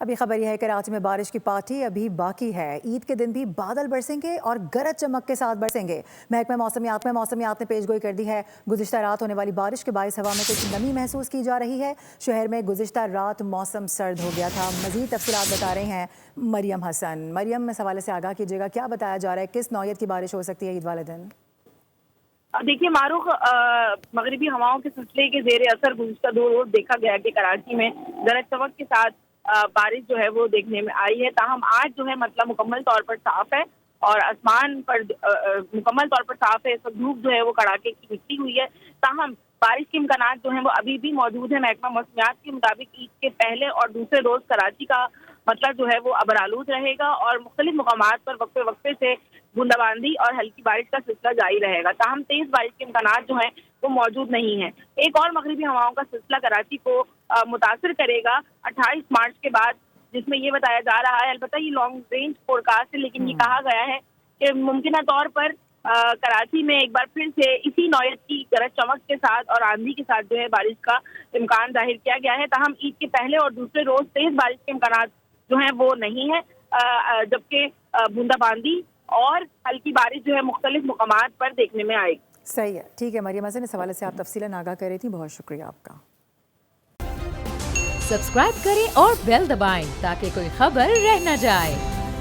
ابھی خبر یہ ہے کہ کراچی میں بارش کی پارٹی ابھی باقی ہے. عید کے دن بھی بادل برسیں گے اور گرج چمک کے ساتھ برسیں گے. محکمہ موسمیات نے پیش گوئی کر دی ہے. گزشتہ رات ہونے والی بارش کے باعث ہوا میں کچھ نمی محسوس کی جا رہی ہے. شہر میں گزشتہ رات موسم سرد ہو گیا تھا. مزید تفصیلات بتا رہے ہیں مریم حسن. مریم، اس حوالے سے آگاہ کیجیے گا، کیا بتایا جا رہا ہے، کس نوعیت کی بارش ہو سکتی ہے عید والے دن؟ دیکھیے معروف، مغربی ہواؤں کے سلسلے کے زیر اثر گزشتہ 2 روز دیکھا گیا کہ کراچی میں گرج چمک کے ساتھ بارش جو ہے وہ دیکھنے میں آئی ہے. تاہم آج جو ہے مطلب مکمل طور پر صاف ہے اور آسمان پر مکمل طور پر صاف ہے. اس وقت دھوپ جو ہے وہ کڑاکے کی نکلی ہوئی ہے. تاہم بارش کے امکانات جو ہیں وہ ابھی بھی موجود ہیں. محکمہ موسمیات کے مطابق عید کے پہلے اور دوسرے روز کراچی کا مطلب جو ہے وہ ابرآلود رہے گا اور مختلف مقامات پر وقفے وقفے سے بوندا باندی اور ہلکی بارش کا سلسلہ جاری رہے گا. تاہم تیز بارش کے امکانات جو ہیں وہ موجود نہیں ہیں. ایک اور مغربی ہواؤں کا سلسلہ کراچی کو متاثر کرے گا 28 مارچ کے بعد، جس میں یہ بتایا جا رہا ہے، البتہ یہ لانگ رینج فورکاسٹ ہے، لیکن یہ کہا گیا ہے کہ ممکنہ طور پر کراچی میں ایک بار پھر سے اسی نوعیت کی گرج چمک کے ساتھ اور آندھی کے ساتھ جو ہے بارش کا امکان ظاہر کیا گیا ہے. تاہم عید کے پہلے اور دوسرے روز تیز بارش کے امکانات جو ہیں وہ نہیں ہے، جبکہ بوندا باندی اور ہلکی بارش جو ہے مختلف مقامات پر دیکھنے میں آئے گی. صحیح ہے، ٹھیک ہے مریم حسن، اس حوالے سے آپ تفصیلاً آگاہ کر رہی تھیں، بہت شکریہ آپ کا. سبسکرائب کریں اور بیل دبائیں تاکہ کوئی خبر رہ نہ جائے.